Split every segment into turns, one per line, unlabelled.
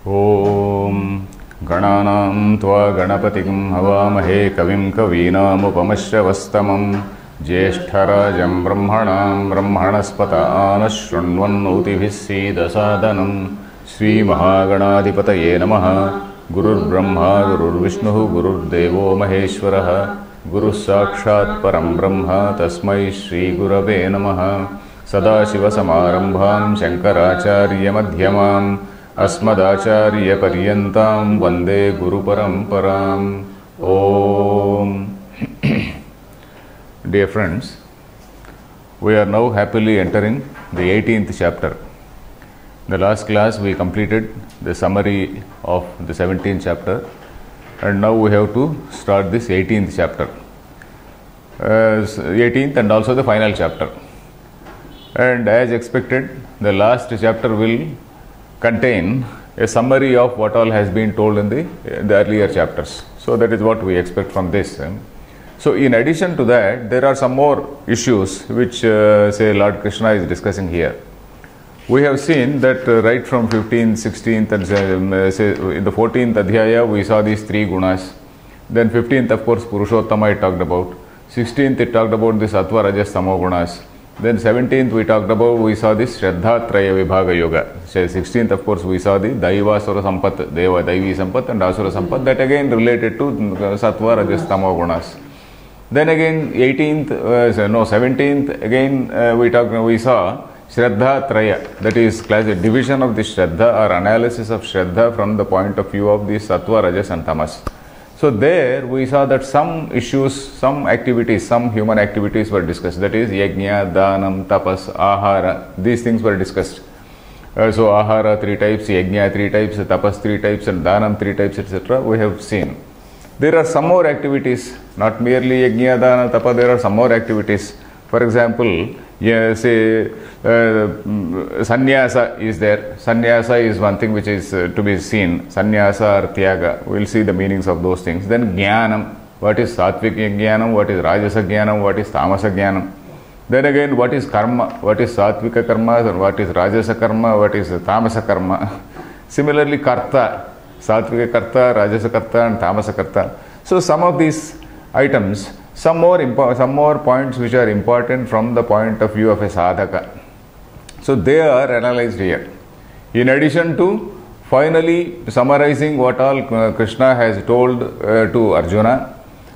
ॐ गणानां त्वा गणपतिं हवामहे कविं कवीनामुपमश्रवस्तमं ज्येष्ठराजं ब्रह्मणां ब्रह्मणस्पत आनशृण्वन्नोतिभिः सीदसादनं श्रीमहागणाधिपतये नमः। गुरुर्ब्रह्मा गुरुर्विष्णुः गुरुर्देवो महेश्वरः गुरुः साक्षात् परं ब्रह्म तस्मै श्रीगुरवे नमः। सदाशिवसमारम्भां शङ्कराचार्यमध्यमाम् अस्मदाचार्यपर्यन्तां वन्दे गुरुपरम्पराम्। Om. Dear friends, we are now happily entering the 18th chapter. In the last class we completed the summary of the 17th chapter, and now we have to start this 18th chapter, 18th and also the final chapter. And as expected, the last chapter will contain a summary of what all has been told in the earlier chapters. So that is what we expect from this. So in addition to that, there are some more issues which say Lord Krishna is discussing here. We have seen that right from 15th, 16th and say in the 14th Adhyaya we saw these three gunas. Then 15th of course Purushottama it talked about. 16th it talked about the Sattva, Rajas, Tamo gunas. Then 17th we saw this Shraddha Traya Vibhaga Yoga. 16th of course we saw the Daiva Asura Sampat, Deva Daivi Sampat and Asura Sampat, that again related to Sattva, Rajas, Tamo gunas. Then again 17th again we saw Shraddha Traya, that is class a division of the Shraddha or analysis of Shraddha from the point of view of the Sattva, Rajas and Tamas. So there we saw that some issues, some activities, some human activities were discussed. That is Yajna, Dhanam, Tapas, Ahara. These things were discussed. So Ahara 3 types, Yajna 3 types, Tapas 3 types and Dhanam 3 types, etc. we have seen. There are some more activities, not merely Yajna, Dhanam, Tapa, there are some more activities. For example, say sannyasa is there. Sannyasa is one thing which is to be seen. Sannyasa or Tyaga. We will see the meanings of those things. Then Jnanam. What is Satvik Jnanam? What is Rajasa Jnanam? What is Tamasa Jnanam? Then again, what is Karma? What is Satvika Karma? And what is Rajasa Karma? What is Tamasa Karma? Similarly, Karta. Satvika Karta, Rajasa Karta and Tamasa Karta. So some of these items, some more points which are important from the point of view of a sadhaka. So they are analyzed here. In addition to finally summarizing what all Krishna has told to Arjuna,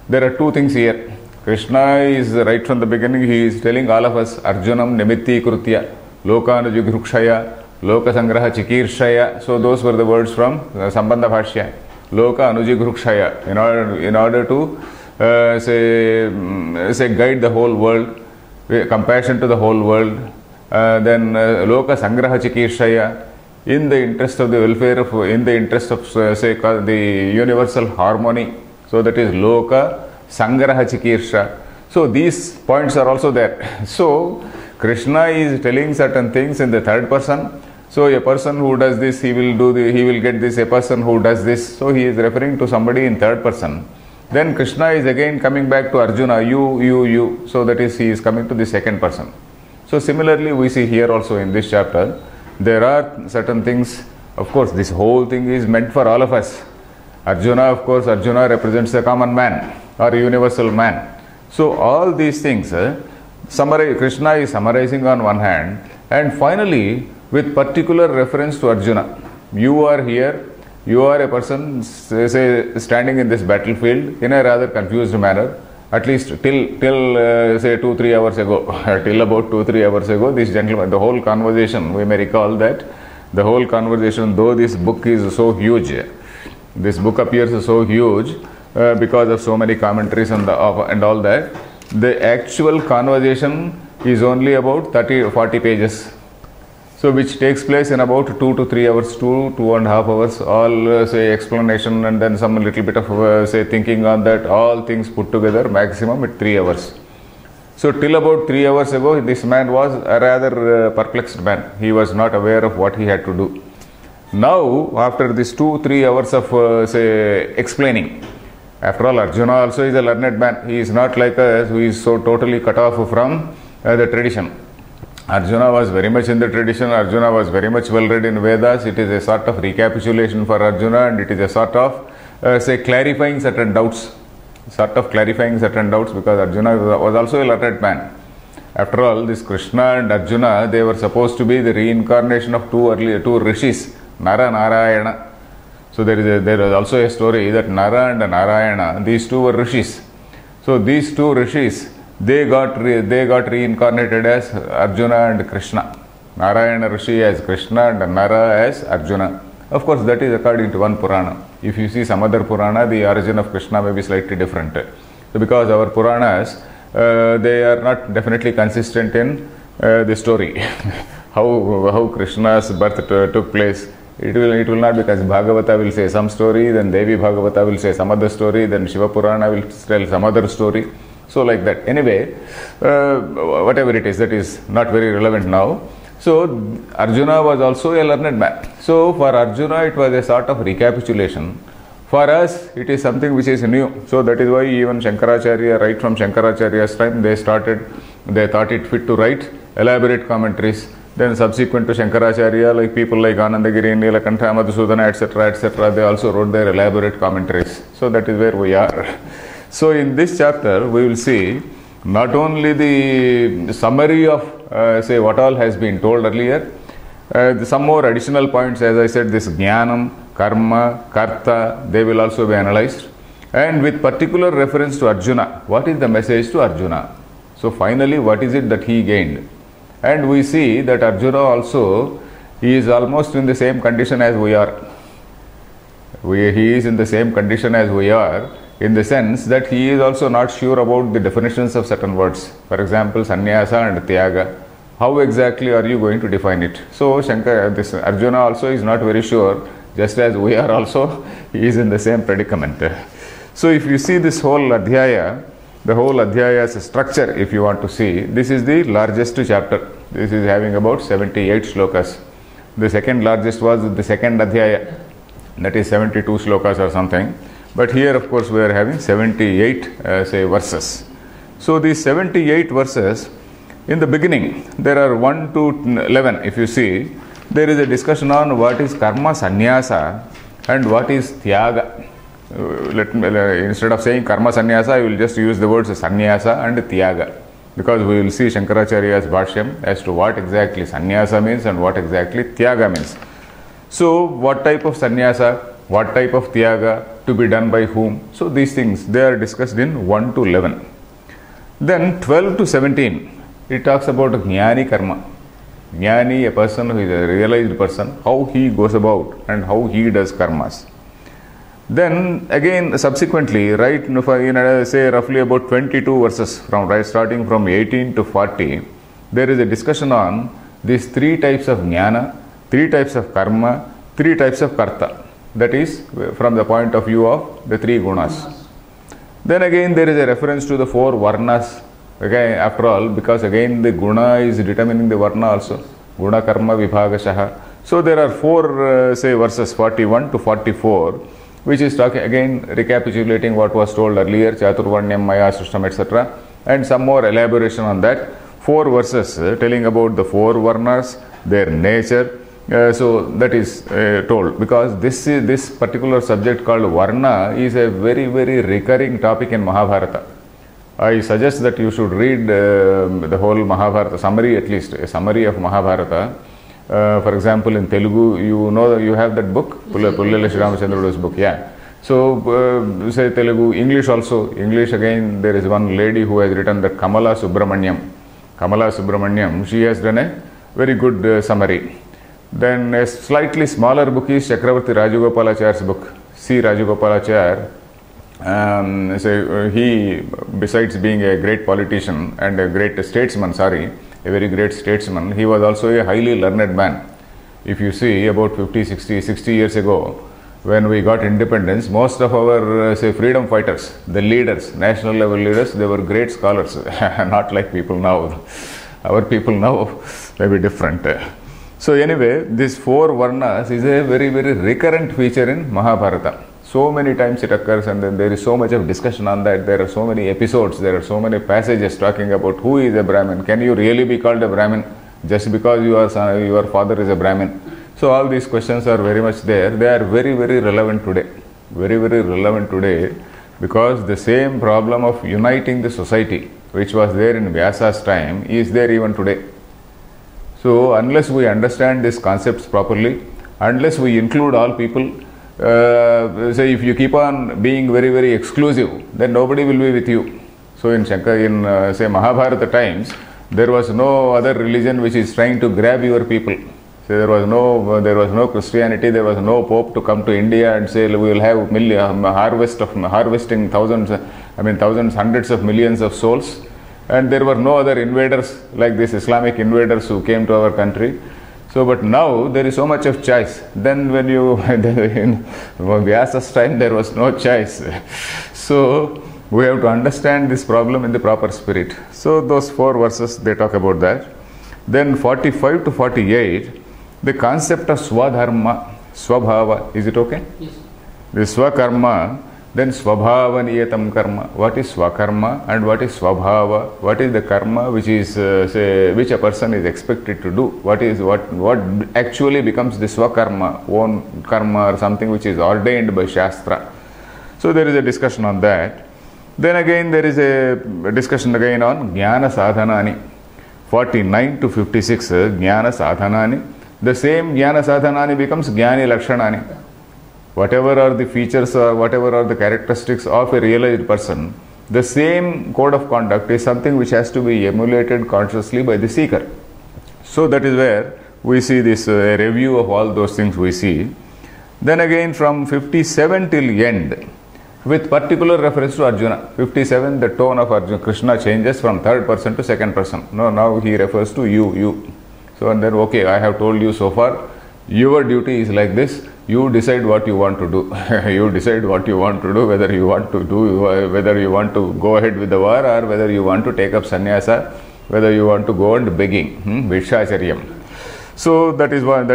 there are two things here. Krishna is right from the beginning, he is telling all of us, Arjunam nimitti krutya, lokanujighrukshaya, loka sangraha chikirshaya. So those were the words from Sambandha Bhashya. Loka anujighrukshaya, in order to say guide the whole world, compassion to the whole world. Then Loka Sangraha Chikirshaya, in the interest of the welfare of, in the interest of say the universal harmony. So that is Loka Sangraha Chikirsha. So these points are also there. So Krishna is telling certain things in the third person. So a person who does this, he will get this. A person who does this, so he is referring to somebody in third person. Then Krishna is again coming back to Arjuna, you. So that is, he is coming to the second person. So similarly, we see here also in this chapter, there are certain things. Of course, this whole thing is meant for all of us. Arjuna, of course, Arjuna represents a common man or a universal man. So all these things, Krishna is summarizing on one hand, and finally, with particular reference to Arjuna. You are here. You are a person, say, standing in this battlefield in a rather confused manner, at least till say 2-3 hours ago, till about 2-3 hours ago, this gentleman, the whole conversation, we may recall that the whole conversation, though this book is so huge, this book appears so huge because of so many commentaries and all that, the actual conversation is only about 30-40 pages. So which takes place in about 2 to 3 hours, 2.5 hours, all say explanation and then some little bit of say thinking on that, all things put together, maximum at 3 hours. So till about 3 hours ago, this man was a rather perplexed man. He was not aware of what he had to do. Now, after this 2-3 hours of say explaining, after all, Arjuna also is a learned man. He is not like us who is so totally cut off from the tradition. Arjuna was very much in the tradition, Arjuna was very much well read in Vedas. It is a sort of recapitulation for Arjuna, and it is a sort of, say, clarifying certain doubts. Because Arjuna was also a learned man. After all, this Krishna and Arjuna, they were supposed to be the reincarnation of two rishis, Nara, Narayana. So there is also a story that Nara and Narayana, these two were rishis. So these two rishis, they got reincarnated as Arjuna and Krishna. Narayana Rishi as Krishna and Nara as Arjuna. Of course, that is according to one Purana. If you see some other Purana, the origin of Krishna may be slightly different. So because our Puranas, they are not definitely consistent in the story. how Krishna's birth took place. It will not, because Bhagavata will say some story, then Devi Bhagavata will say some other story, then Shiva Purana will tell some other story. So like that. Anyway, whatever it is, that is not very relevant now. So Arjuna was also a learned man. So for Arjuna it was a sort of recapitulation. For us it is something which is new. So that is why even Shankaracharya, right from Shankaracharya's time, they thought it fit to write elaborate commentaries. Then subsequent to Shankaracharya, like people like Anandagiri, Nilakantha, Madhusudana, etc., they also wrote their elaborate commentaries. So that is where we are. So in this chapter, we will see not only the summary of, say, what all has been told earlier, some more additional points, as I said, this Jnanam, Karma, Karta, they will also be analyzed. And with particular reference to Arjuna, what is the message to Arjuna? So finally, what is it that he gained? And we see that Arjuna also, he is almost in the same condition as we are. He is in the same condition as we are, in the sense that he is also not sure about the definitions of certain words. For example, sannyasa and tyaga. How exactly are you going to define it? So Arjuna also is not very sure, just as we are also, he is in the same predicament. So if you see this whole Adhyaya, the whole Adhyaya's structure, if you want to see, this is the largest chapter. This is having about 78 shlokas. The second largest was the second Adhyaya, that is 72 shlokas or something. But here, of course, we are having 78, say, verses. So these 78 verses, in the beginning, there are 1 to 11. If you see, there is a discussion on what is karma sannyasa and what is tyaga. Instead of saying karma sannyasa, I will just use the words sannyasa and tyaga, because we will see Shankaracharya's Bhashyam as to what exactly sannyasa means and what exactly tyaga means. So what type of sannyasa, what type of tyaga, to be done by whom? So these things, they are discussed in 1 to 11. Then 12 to 17, it talks about jnani karma. Jnani, a person who is a realized person, how he goes about and how he does karmas. Then again, subsequently, right, say roughly about 22 verses, starting from 18 to 40, there is a discussion on these three types of jnana, three types of karma, three types of karta. That is from the point of view of the three gunas. Then again, there is a reference to the four varnas. Okay, after all, because again the guna is determining the varna also. Guna karma vibhagashaha. So there are four, say, verses 41 to 44, which is talking again, recapitulating what was told earlier, Chaturvarnyam, Maya, Srishtam, etc. And some more elaboration on that. Four verses telling about the four varnas, their nature. So that is told, because this particular subject called Varna is a very, very recurring topic in Mahabharata. I suggest that you should read the whole Mahabharata, summary at least, a summary of Mahabharata. For example, in Telugu, you have that book, Pullala Sri Ramachandrudu's book, yeah. So, say Telugu, English also. English again, there is one lady who has written that Kamala Subramaniam, she has done a very good summary. Then a slightly smaller book is Chakravarti Rajagopalacharya's book. C. Rajagopalacharya, he, besides being a great politician and a great statesman, a very great statesman, he was also a highly learned man. If you see, about 60 years ago, when we got independence, most of our, say, freedom fighters, the leaders, national level leaders, they were great scholars, not like people now. Our people now may be different. So anyway, this four varnas is a very, very recurrent feature in Mahabharata. So many times it occurs, and then there is so much of discussion on that. There are so many episodes, there are so many passages talking about who is a Brahmin. Can you really be called a Brahmin? just because your father is a Brahmin. So all these questions are very much there. They are very, very relevant today. Very, very relevant today, because the same problem of uniting the society which was there in Vyasa's time is there even today. So unless we understand these concepts properly, unless we include all people, say if you keep on being very, very exclusive, then nobody will be with you. So in say Mahabharata times, there was no other religion which is trying to grab your people. So there was no Christianity, there was no Pope to come to India and say we will have harvesting thousands, hundreds of millions of souls. And there were no other invaders like these Islamic invaders who came to our country. So, but now there is so much of choice. Then when in Vyasa's time there was no choice. So we have to understand this problem in the proper spirit. So those 4 verses, they talk about that. Then 45 to 48, the concept of Swadharma, Swabhava, is it okay?
Yes.
The Swakarma, then Swabhava Niyatam Karma. What is Swakarma and what is Swabhava? What is the karma which is, which a person is expected to do? What actually becomes the Swakarma, own karma, or something which is ordained by Shastra? So there is a discussion on that. Then again there is a discussion again on Jnana Sadhanani. 49 to 56, Jnana Sadhanani. The same Jnana Sadhanani becomes Jnani Lakshanani. Whatever are the features or whatever are the characteristics of a realized person, the same code of conduct is something which has to be emulated consciously by the seeker. So that is where we see this review of all those things we see. Then again from 57 till end, with particular reference to Arjuna. 57, the tone of Arjuna, Krishna changes from third person to second person. No, now he refers to you. So and then, okay, I have told you so far, your duty is like this. You decide what you want to do. You decide what you want to do, whether you want to go ahead with the war or whether you want to take up sannyasa, whether you want to go on begging, Vishacharyam. So that is where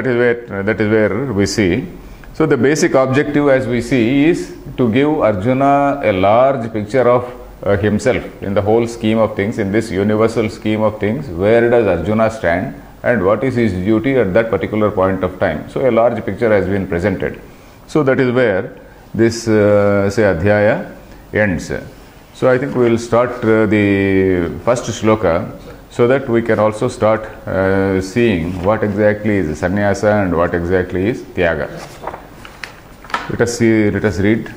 we see. So the basic objective, as we see, is to give Arjuna a large picture of himself in the whole scheme of things, in this universal scheme of things. Where does Arjuna stand and what is his duty at that particular point of time? So a large picture has been presented. So that is where this Adhyaya ends. So I think we will start the first shloka, so that we can also start seeing what exactly is sannyasa and what exactly is tyaga. Let us read.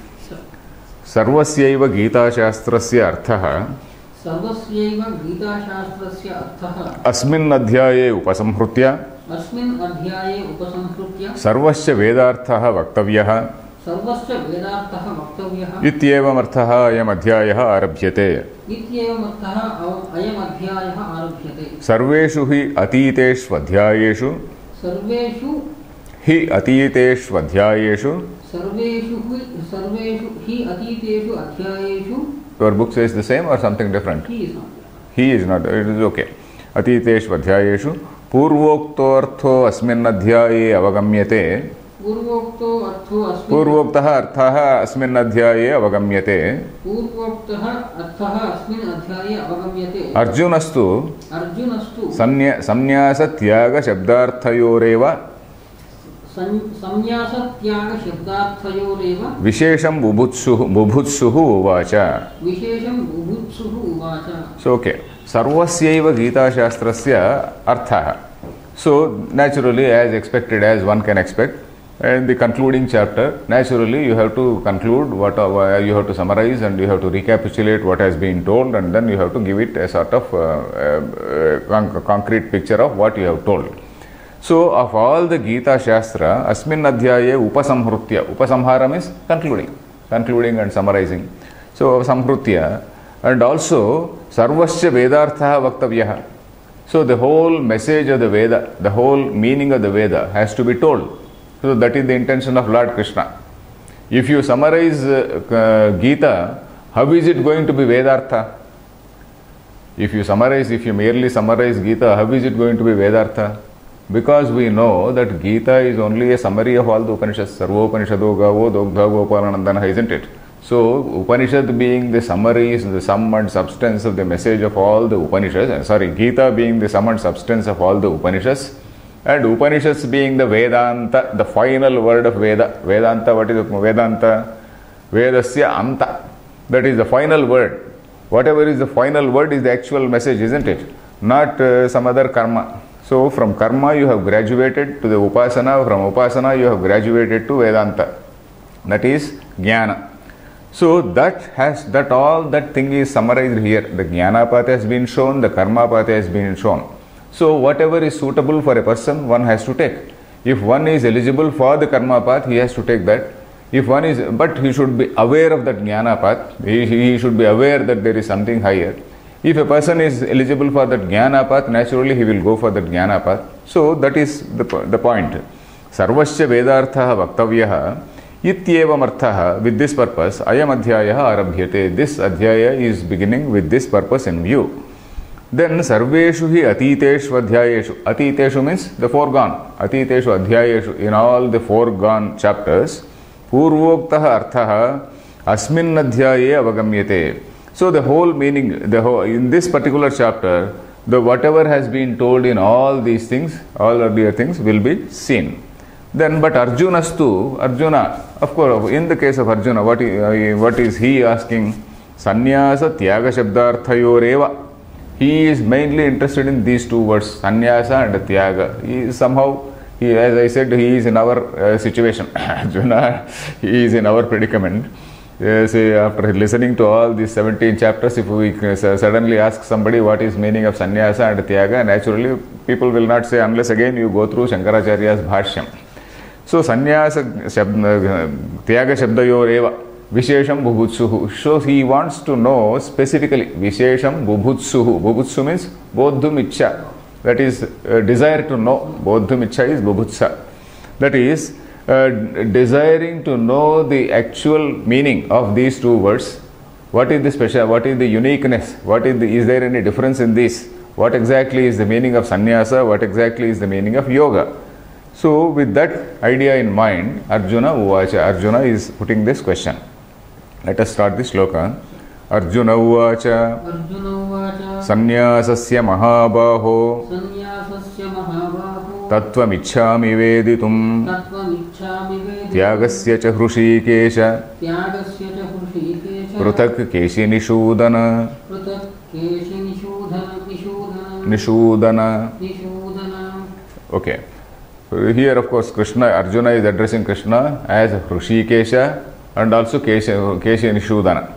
Sarvasyaiva Gita Shastrasya Arthaha Asmin Adhyaye Upasamhrutya Sarvasya Vedarthaha Vaktavyaha Ityevam Arthaha Ayam Adhyayaha Arabhyate Sarveshu hi atiteshu adhyayeshu hi atiteshu adhyayeshu. Your book says the same or something different?
He is not.
He is not. It is okay. Atiteshu adhyayeshu purvokto artho asmin adhyaye avagamyate. Purvoktah arthaha asmin adhyaye avagamyate. Arjunastu samnyasa tyaga shabdarthayoreva Vishesham bubhutsuhu uvacha. So okay. Sarvasyaiva Gita Shastrasya Arthaha. So naturally, as expected, as one can expect, in the concluding chapter, naturally you have to conclude what you have to summarize and you have to recapitulate what has been told, and then you have to give it a sort of concrete picture of what you have told. So, of all the Gita Shastra, Asmin Adhyaye Upasamhrutya. Upasamhara means concluding and summarizing. So, Samhrutya, and also Sarvasya Vedarthaha Vaktavyaha. So, the whole message of the Veda, the whole meaning of the Veda has to be told. So, that is the intention of Lord Krishna. If you summarize Gita, how is it going to be Vedartha? If you merely summarize Gita, how is it going to be Vedartha? Because we know that Gita is only a summary of all the Upanishads. Sarva Upanishado Gavo Dogdha Gopalanandana, isn't it? So Upanishad being the summary, the sum and substance of the message of all the Upanishads, Gita being the sum and substance of all the Upanishads, and Upanishads being the Vedanta, the final word of Veda. Vedanta, what is Vedanta? Vedasya Anta. That is the final word. Whatever is the final word is the actual message, isn't it? Not some other karma. So from karma you have graduated to the Upasana, from Upasana you have graduated to Vedanta. That is Jnana. So that thing is summarized here. The Jnana path has been shown, the Karma path has been shown. So whatever is suitable for a person, one has to take. If one is eligible for the Karma path, he has to take that. If one is, but he should be aware of that Jnana path. He should be aware that there is something higher. If a person is eligible for that Jnana path, naturally he will go for that Jnana path. So that is the point. Sarvasya Vedartha Vaktavyaha Ityevam Arthaha. With this purpose, Ayam Adhyaya Arabhyate. This Adhyaya is beginning with this purpose in view. Then Sarveshu hi Atiteshu Adhyayeshu. Atiteshu means the foregone. Atiteshu Adhyayeshu. In all the foregone chapters, Purvoktaha Arthaha Asmin Adhyaye Avagamyate. So the whole meaning, in this particular chapter, whatever has been told in all these things, all earlier things will be seen. Then, but Arjuna, of course, in the case of Arjuna, what is he asking? Sannyasa Tyaga Shabdarthayoreva. He is mainly interested in these two words, Sannyasa and Tyaga. As I said, he is in our situation. Arjuna, he is in our predicament. Say, after listening to all these 17 chapters, if we suddenly ask somebody what is meaning of sannyasa and tyaga, naturally people will not say unless again you go through Shankaracharya's Bhashyam. So sannyasa tyaga shabdayoreva vishesham bubhutsuhu. So he wants to know specifically vishesham bubhutsuhu. Bubhutsu means bodhum ichcha. That is desire to know. Bodhum ichcha is bubhutsa. That is desiring to know the actual meaning of these two words. What is the special, what is the uniqueness, is there any difference in this? What exactly is the meaning of sannyasa, what exactly is the meaning of yoga? So with that idea in mind, Arjuna is putting this question. Let us start the sloka. Arjuna uvacha sannyasasya mahabaho tatvamichhami veditum tyagasya cha hrushikesha pruthak keshi nishudana. Okay. Here of course Arjuna is addressing Krishna as Hrushikesha and also Keshi Nishudana.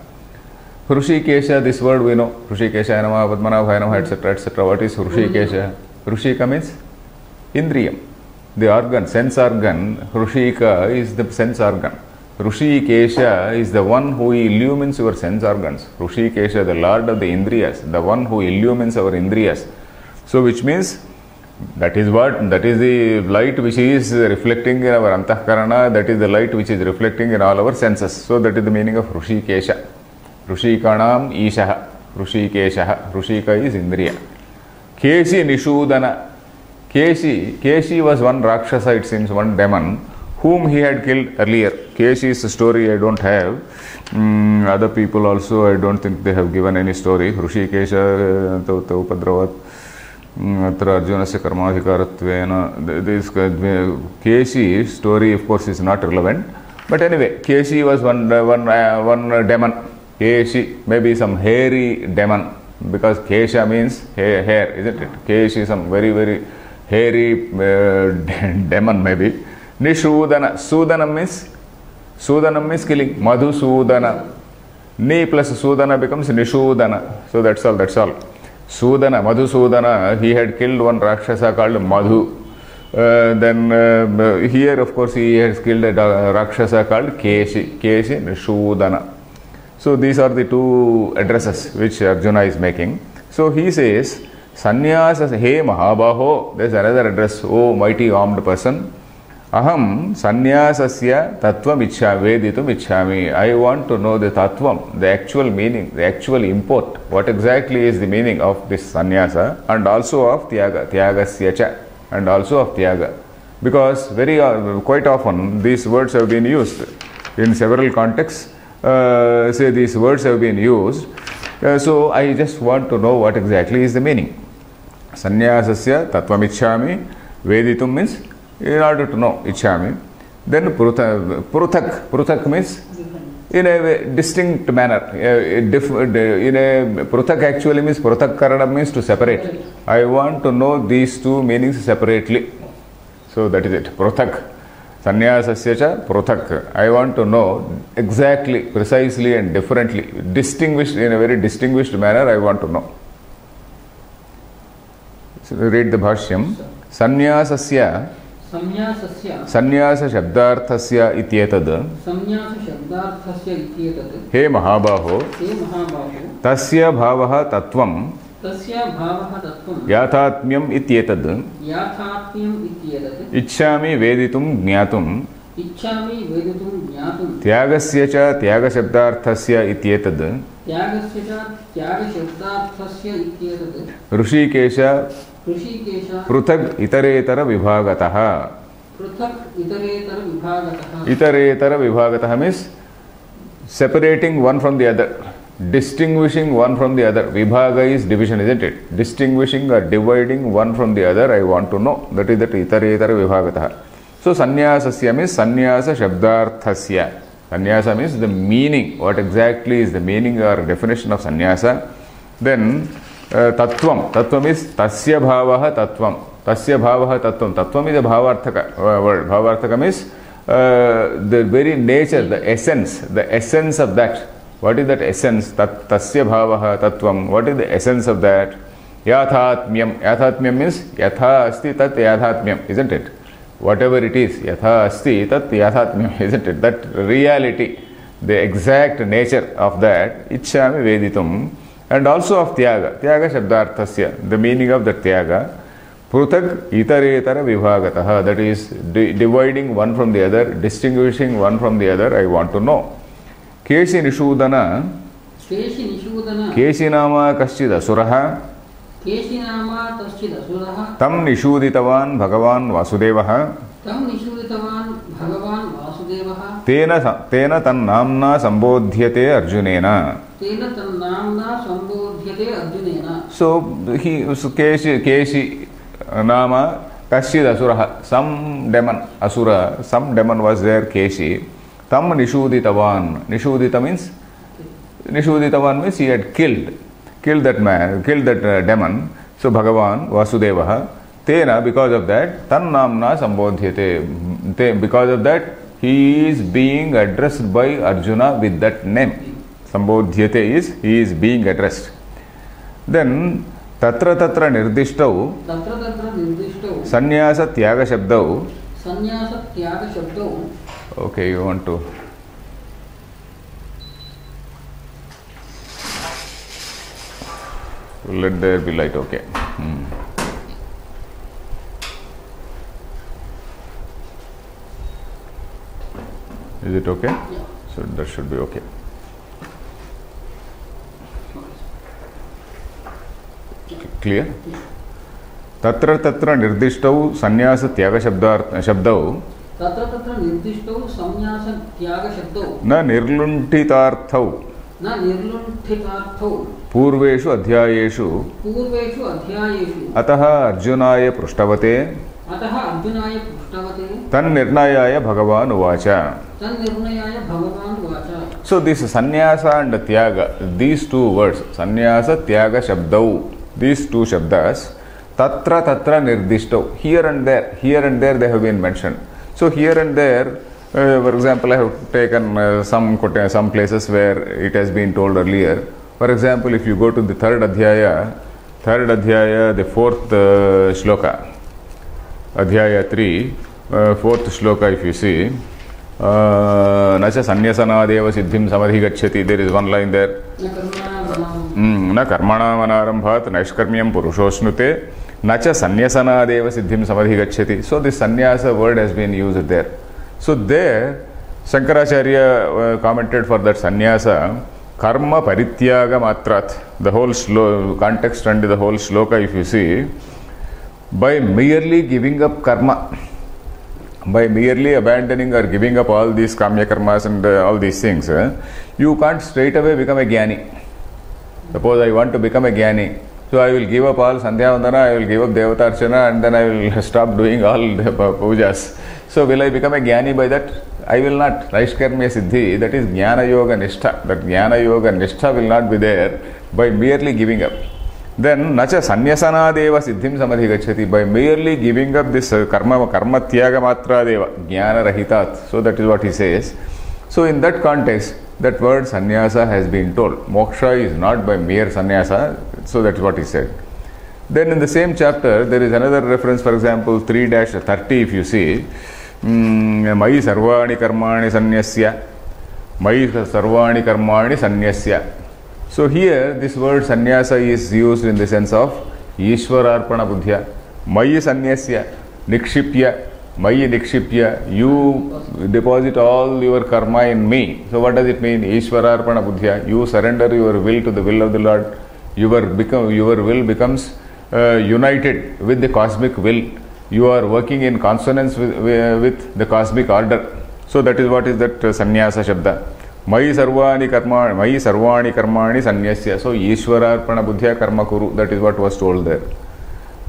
Hrushikesha, this word we know. Hrushikesha Namaha Padmanabhaya Namaha, etc. etc. What is Hrushikesha? Hrushika means Indriyam. The organ, sense organ. Hrushika is the sense organ. Hrushikesha is the one who illumines your sense organs. Hrushikesha, the Lord of the Indriyas, the one who illumines our Indriyas. So which means that is the light which is reflecting in our Antahkarana, that is the light which is reflecting in all our senses. So that is the meaning of Hrushikesha. Hrushikanam Ishaha. Hrushikesha. Hrushika is Indriya. Keshi Nishudana. Keshi was one Rakshasa, it seems, one demon, whom he had killed earlier. Keshi's story I don't have. Other people also, I don't think they have given any story. Hrushikesha Upadravat Atra Arjunasya Karmadhikarattvena. This Keshi's story, of course, is not relevant. But anyway, Keshi was one demon. Keshi, maybe some hairy demon, because Kesha means hair, isn't it? Keshi is some very, very hairy demon maybe. Nishudana. Sudanam means killing. Madhusudana. Ni plus Sudana becomes Nishudana. So that's all. Sudana, Madhusudana, he had killed one Rakshasa called Madhu. Then here of course he has killed a Rakshasa called Keshi. Keshi Nishudana. So these are the two addresses which Arjuna is making. So he says, Sannyasa, hey Mahabaho, there is another address, oh mighty armed person. Aham sannyasasya tattvam veditum ichhami. I want to know the tattvam, the actual meaning, the actual import. What exactly is the meaning of this sannyasa and also of tyaga, tyagasya cha, and also of tyaga. Because quite often these words have been used in several contexts. say these words have been used. So I just want to know what exactly is the meaning. Sannyasasya tattvam ichchami veditum means in order to know ichchami. Then pruthak means in a distinct manner. In a pruthak actually means pruthak karanam means to separate. I want to know these two meanings separately. So that is it. Pruthak. Sannyasasya cha pruthak. I want to know exactly, precisely and differently, distinguished in a very distinguished manner. I want to know. So read the Bhashyam. Sannyasasya Sannyasa shabdarthasya ityetad He Mahabaho Tasya bhavaha tattvam Yathatmyam ityetad Ichchami veditum jnatum Tyagasya cha tyagashabdarthasya ityetad Hrishikesha Pruthak itaretara vibhagataha. Itaretara vibhagataha means separating one from the other, distinguishing one from the other. Vibhaga is division, isn't it? Distinguishing or dividing one from the other, I want to know. That is that itaretara vibhagataha. So sannyasasya means sannyasa shabdarthasya. Sannyasa means the meaning. What exactly is the meaning or definition of sannyasa? Then tattvam. Tattvam is tasya bhavaha tattvam. Tasya bhavaha tattvam. Tattvam is a bhavarthaka word. Bhavarthaka means the very nature, the essence of that. What is that essence? Tasya bhavaha tattvam. What is the essence of that? Yathatmyam. Yathatmyam means yatha asti tat yathatmyam, isn't it? Whatever it is, yatha asti tat yathatmyam, isn't it? That reality, the exact nature of that, ichchami veditum. And also of tyaga. Tyaga shabdarthasya. The meaning of the tyaga. Pruthak itaretara vibhagataha. That is dividing one from the other, distinguishing one from the other, I want to know. Keshi nishudana. Keshi nama kaschid asuraha. Tam nishuditavan bhagavan vasudevaha. Tena tan namna sambodhyate arjunena. So Keshi Nama Kashid Asura, some demon Asura, some demon was there, Keshi. Tam Nishuditavan. Nishudita means he had killed that man, killed that demon. So Bhagavan Vasudevaha. Tena, because of that, Tan Namna Sambodhyate. Because of that, he is being addressed by Arjuna with that name. Sambodhyate is, he is being addressed. Then, tatra nirdishtau, sannyasa tyaga shabdau. Okay, you want to. Let there be light, okay. Is it okay?
Yeah.
So that should be okay. Clear? Tatra nirdishtau sannyasa tyaga shabdau.
Tatra nirdishtau sannyasa tyaga shabdau.
Na nirluntitarthau. Purveshu adhyayeshu. Ataha arjunaya pruštavate. Tan nirnayaya bhagavan uvacha. So this sannyasa and tyaga, these two words, sannyasa tyaga shabdau, these two shabdas, tatra nirdishtau, here and there they have been mentioned. So here and there, for example, I have taken some places where it has been told earlier. For example, if you go to the third adhyaya, the fourth shloka, adhyaya 3, fourth shloka, if you see, nacha sanyasanadeva siddhim samadhi gacchati, there is one line there. Na karmana manarambhat naishkarmyam purushosnute nacha sanyasanadeva siddhim samadhi gacchati. So this sannyasa word has been used there. So there Shankaracharya commented for that sannyasa, karma parityaga matrat, the whole context and the whole shloka, if you see, by merely giving up karma, by merely abandoning or giving up all these kamya karmas and all these things, you can't straight away become a jnani. Suppose I want to become a jnani, so I will give up all Sandhya Vandana, I will give up Devata Archana, and then I will stop doing all the pujas. So will I become a jnani by that? I will not. Raishkarmya Siddhi, that is Jnana Yoga Nishtha. That Jnana Yoga Nishtha will not be there by merely giving up. Then, nacha sanyasana deva siddhim samadhi gacchati. By merely giving up this karma tyaga matra deva, jnana rahitat. So that is what he says. So in that context, that word sannyasa has been told. Moksha is not by mere sannyasa. So that is what he said. Then in the same chapter, there is another reference, for example, 3-30 if you see. Mayi sarvani karmani sanyasya. Mayi sarvani karmani sanyasya. So here this word sannyasa is used in the sense of Ishwararpana buddhya. Mayi sanyasya, nikshipya, mayi nikshipya, you deposit all your karma in me. So what does it mean? Ishwararpana buddhya, you surrender your will to the will of the Lord. Your will becomes united with the cosmic will. You are working in consonance with the cosmic order. So that is what is that sannyasa shabda. Mayi sarvani karmani sanyasya. So Ishwararpana buddhya karma kuru. That is what was told there.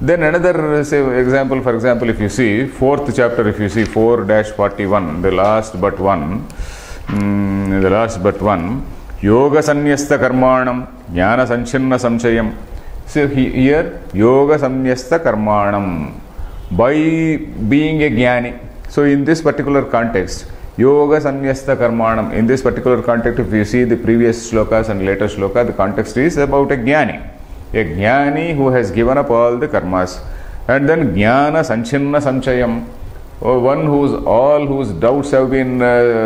Then another example, for example, if you see 4th chapter, if you see 4-41, the last but one, yoga sanyasta karmanam jnana sanchinna samchayam. So here yoga sanyasta karmanam, by being a jnani. So in this particular context, yoga sanyasta karmanam, in this particular context, if you see the previous shlokas and later shloka, the context is about a jnani. A jnani who has given up all the karmas. And then jnana sanchinna samchayam, one whose doubts have been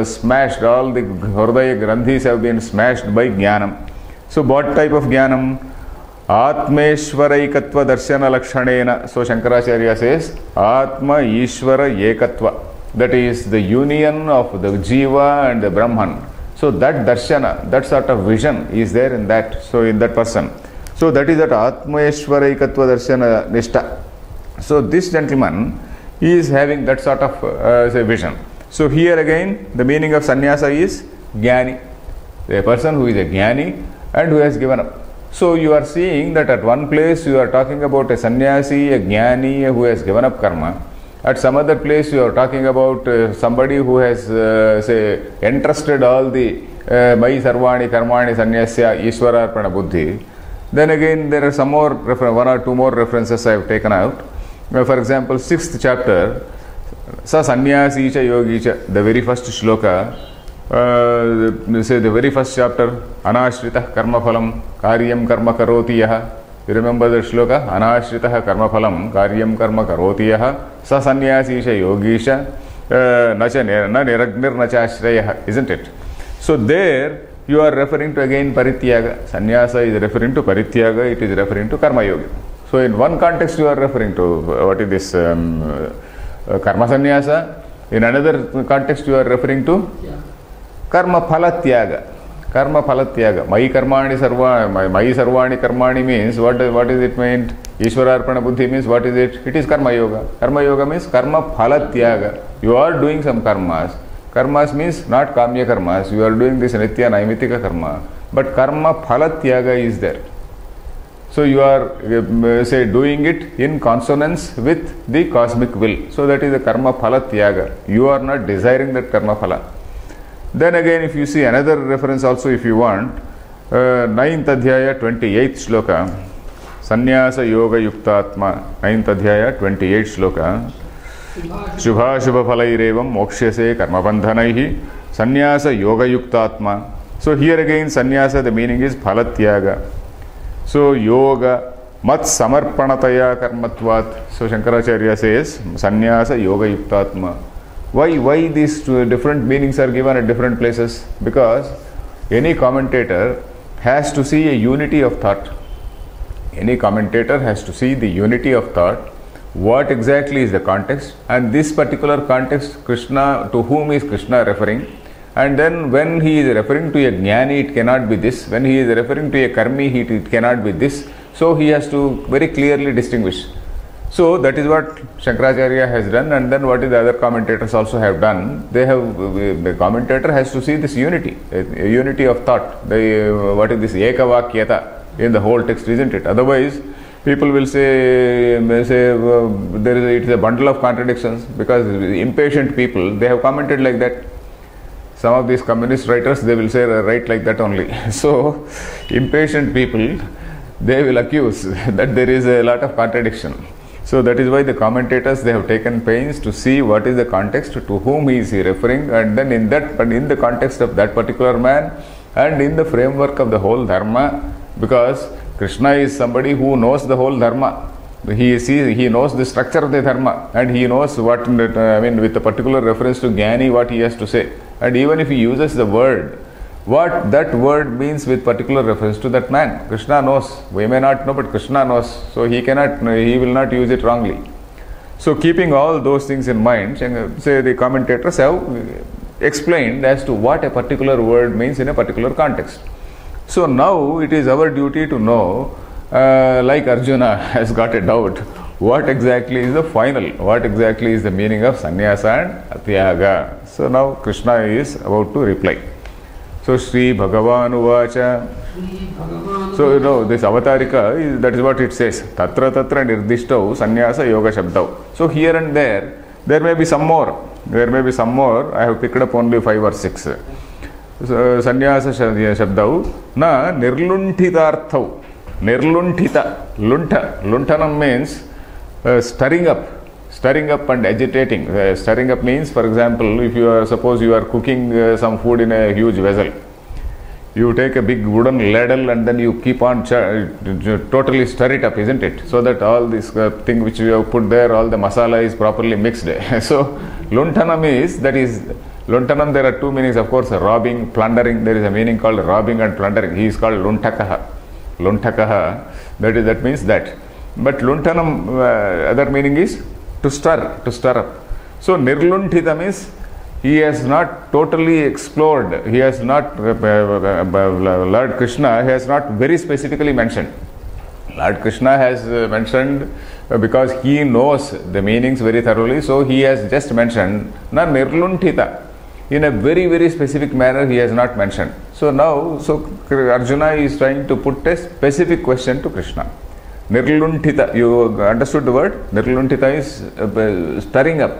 smashed, all the hridaya grandhis have been smashed by jnanam. So what type of jnanam? Atmeshwaraikatva darshana lakshanena. So Shankaracharya says Atma Ishvara Ekatva. That is the union of the Jiva and the Brahman. So that darshana, that sort of vision is there in that. So in that person. So that is that Atmeshwaraikatva darshana nishta. So this gentleman is having that sort of vision. So here again the meaning of sannyasa is jnani. A person who is a jnani and who has given up. So you are seeing that at one place you are talking about a sannyasi, a jnani who has given up karma. At some other place you are talking about somebody who has entrusted all the Mayi sarvani karmani sanyasya Ishwararpana buddhi. Then again there are some more, one or two more references I have taken out. For example, 6th chapter, Sa sannyasi cha yogi cha, the very first shloka, say the very first chapter, Anashritah karma phalam karyam karma karoti yaha. You remember the shloka? Anashritah karma phalam karyam karma karoti yaha. Sa sannyasi cha yogi cha, na niragnir na cha ashrayah, isn't it? So there you are referring to again parityaga. Sannyasa is referring to parityaga, it is referring to karma yogi. So in one context you are referring to what is this karma sannyasa. In another context you are referring to karma phalatyaga. Karma phalatyaga. Mayi karmani karmani means what is it meant? Ishwararpana buddhi means what is it? It is karma yoga. Karma yoga means karma phalatyaga. You are doing some karmas. Karmas means not kamya karmas. You are doing this nitya naimitika karma. But karma phalatyaga is there. So you are doing it in consonance with the cosmic will. So that is the karma phalatyaga. You are not desiring that karma phala. Then again if you see another reference also if you want, 9th adhyaya 28th shloka, Sannyasa yoga yuktatma, 9th adhyaya 28th shloka, Shubha shubha phalairevam mokshyase karma bandhanaihi sannyasa yoga yuktatma. So here again sannyasa, the meaning is phalatyaga. So yoga mat samarpanataya karmatvat. So Shankaracharya says sannyasa yoga yuktatma. Why these two different meanings are given at different places? Because any commentator has to see a unity of thought. Any commentator has to see the unity of thought. What exactly is the context? And this particular context, Krishna, to whom is Krishna referring? And then when he is referring to a jnani, it cannot be this. When he is referring to a karmi, it cannot be this. So he has to very clearly distinguish. So that is what Shankaracharya has done, and then what is the other commentators also have done. They have, the commentator has to see this unity, a unity of thought. What is this ekavakyata in the whole text, isn't it? Otherwise, people will say it is a bundle of contradictions, because impatient people, they have commented like that. Some of these communist writers, they will say write like that only. So impatient people, they will accuse that there is a lot of contradiction. So that is why the commentators, they have taken pains to see what is the context, to whom he is referring, and then in the context of that particular man, and in the framework of the whole dharma, because Krishna is somebody who knows the whole dharma. He knows the structure of the dharma, and he knows what, with a particular reference to Jnani, what he has to say. And even if he uses the word, what that word means with particular reference to that man, Krishna knows. We may not know, but Krishna knows. So he will not use it wrongly. So keeping all those things in mind, say the commentators have explained as to what a particular word means in a particular context. So now it is our duty to know, like Arjuna has got a doubt, what exactly is the meaning of sannyasa and tyaga. So now Krishna is about to reply. So Sri Bhagavan Uvacha. So this avatarika, that is what it says. Tatra tatra nirdishtau sannyasa yoga shabdau. So here and there may be some more. I have picked up only 5 or 6. So, sannyasa shabdau na nirlunthitarthau. Nirlunthita. Luntanam means stirring up and agitating. Stirring up means, for example, if suppose you are cooking some food in a huge vessel, you take a big wooden ladle and then you keep on totally stir it up, isn't it? So that all this thing which you have put there, all the masala is properly mixed. So luntanam luntanam, there are 2 meanings, of course: robbing, plundering. There is a meaning called robbing and plundering. He is called luntakaha. That means that. But luntanam, other meaning is to stir up. So nirlunthita means he has not totally explored. He has not, Lord Krishna has not very specifically mentioned. Lord Krishna has mentioned because he knows the meanings very thoroughly. So he has just mentioned na nirlunthita. In a very, very specific manner he has not mentioned. So now, Arjuna is trying to put a specific question to Krishna. Nirlunthita, you understood the word? Nirlunthita is stirring up,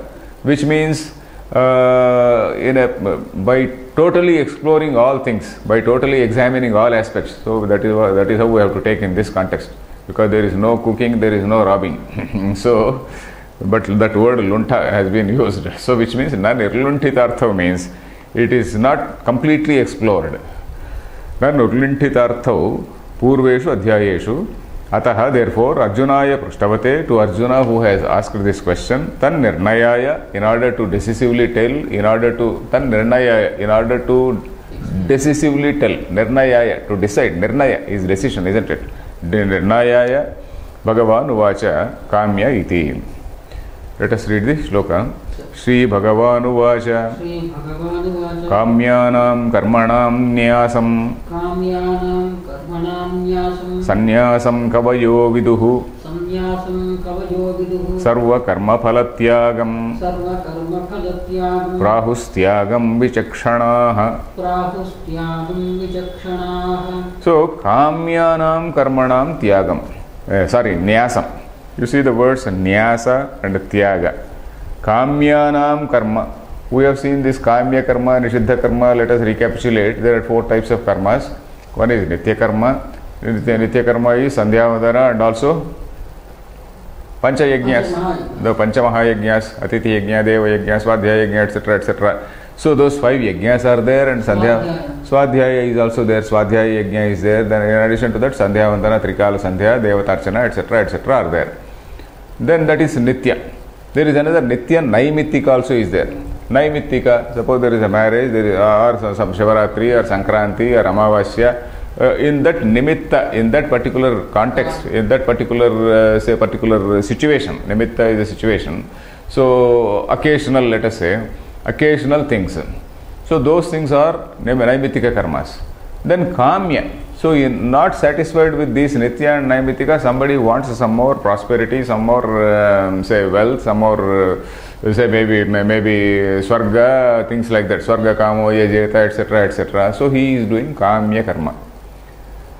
which means by totally exploring all things, by totally examining all aspects. So that is how we have to take in this context, because there is no cooking, there is no robbing. So, but that word lunta has been used. So which means na nirlunthitartha means it is not completely explored. Na nirlunthitartha purveshu adhyayeshu. Ataha, therefore, Arjunaya Prashtavate, to Arjuna who has asked this question, Tan Nirnayaya, in order to decisively tell, Nirnayaya, to decide. Nirnaya is decision, isn't it? Nirnayaya Bhagavan Uvacha Kamya iti. Let us read the shloka. Shri Bhagavan Uvacha Kamyanam Karmanam Nyasam Sannyasam Kavayo Viduhu Sarva Karma Phalatyagam Prahustyagam Vichakshanaha. So Kamyanam Karmanam Tyagam, Nyasam. You see the words Nyasa and Tyaga. Kamyanam karma. We have seen this Kamya karma, Nishiddha karma. Let us recapitulate. There are 4 types of karmas. One is Nitya karma. Nitya karma is Sandhyavandana and also Pancha Yajnas. The Pancha Mahayajnas, Atithi Yajna, Deva Yajna, Swadhyaya Yajna, etc. etc. So those 5 Yajnas are there, and Swadhyaya is also there. Swadhyaya Yajna is there. Then in addition to that, Sandhyavandana, Trikala Sandhya, Devatarchana, etc. are there. Then that is Nitya. There is another Nitya Naimittika also is there. Naimittika, suppose there is a marriage, or some Shivaratri or Sankranti or Amavasya, in that nimitta, in that particular context, in that particular particular situation, nimitta is a situation. So occasional, let us say, occasional things. So those things are Naimittika karmas. Then Kamya. So, not satisfied with these Nitya and Naimittika, somebody wants some more prosperity, some more, say, wealth, some more, say, maybe Swarga, things like that, Swarga, Kamo, Yajeta, etc., etc. So, he is doing Kamya Karma.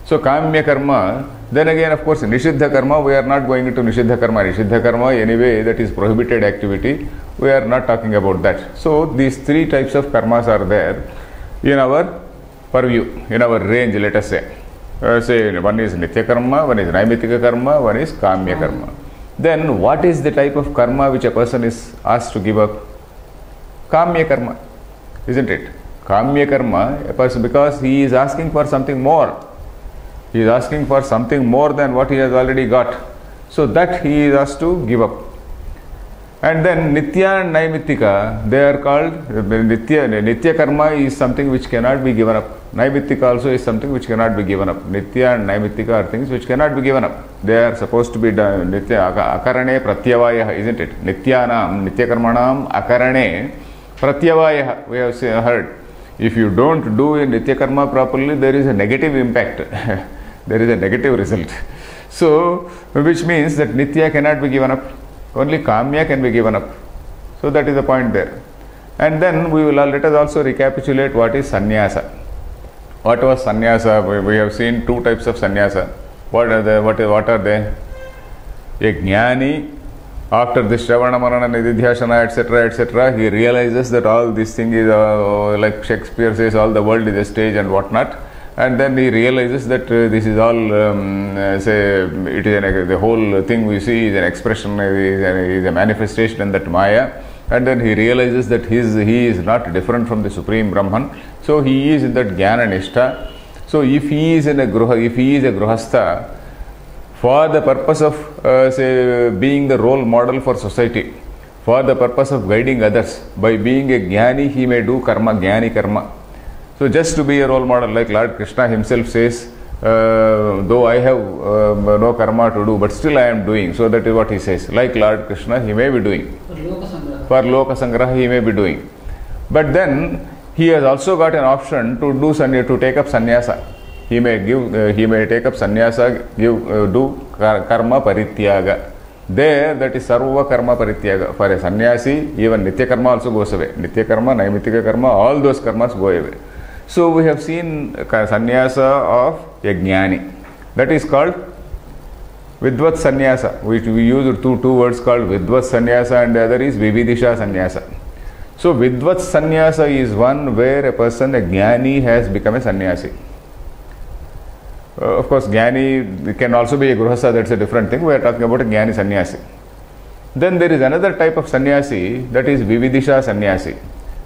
So, Kamya Karma, then again, of course, Nishiddha Karma, we are not going into Nishiddha Karma. Nishiddha Karma, anyway, that is prohibited activity, we are not talking about that. So, these three types of karmas are there in our purview, in our range, let us say. Say one is Nitya Karma, one is Naimittika Karma, one is Kamya Karma. Then what is the type of karma which a person is asked to give up? Kamya Karma, isn't it? Kamya Karma, a person, because he is asking for something more. He is asking for something more than what he has already got. So that he is asked to give up. And then Nitya and Naimittika, they are called, Nitya Karma is something which cannot be given up. Naimittika also is something which cannot be given up. Nitya and Naimittika are things which cannot be given up. They are supposed to be done. Nitya, Akarane Pratyavaya, isn't it? Nityanam, Nitya Karmanam, Akarane Pratyavaya, we have heard. If you don't do a Nitya Karma properly, there is a negative impact. There is a negative result. So, which means that Nitya cannot be given up. Only Kamya can be given up. So that is the point there. And then let us also recapitulate what is sannyasa. What was sannyasa? We have seen two types of sannyasa. What are they? A jnani, after the Shravana, Marana, Nididhyasana, etc., he realizes that all this thing is, like Shakespeare says, all the world is a stage and whatnot. And then he realizes that this is all, it is the whole thing we see is an expression, is a manifestation in that Maya. And then he realizes that he is not different from the Supreme Brahman. So he is in that Jnana Nishtha. So if he is a Gruhastha, for the purpose of, being the role model for society, for the purpose of guiding others, by being a Jnani, he may do karma, Jnani karma. So just to be a role model, like Lord Krishna himself says, though I have no karma to do, but still I am doing. So that is what he says. Like Lord Krishna, he may be doing. For Loka Sangraha, he may be doing. But then he has also got an option to take up sannyasa. He may take up sannyasa, do karma parityaga. There, that is sarva karma parityaga. For a sannyasi, even nitya karma also goes away. Nitya karma, naimittika karma, all those karmas go away. So we have seen sannyasa of a jnani. That is called Vidvat sannyasa. We use two words called Vidvat sannyasa, and the other is Vividisha sannyasa. So Vidvat sannyasa is one where a person, a jnani, has become a sannyasi. Of course, jnani can also be a gruhastha, that's a different thing. We are talking about a jnani sannyasi. Then there is another type of sannyasi, that is Vividisha sannyasi.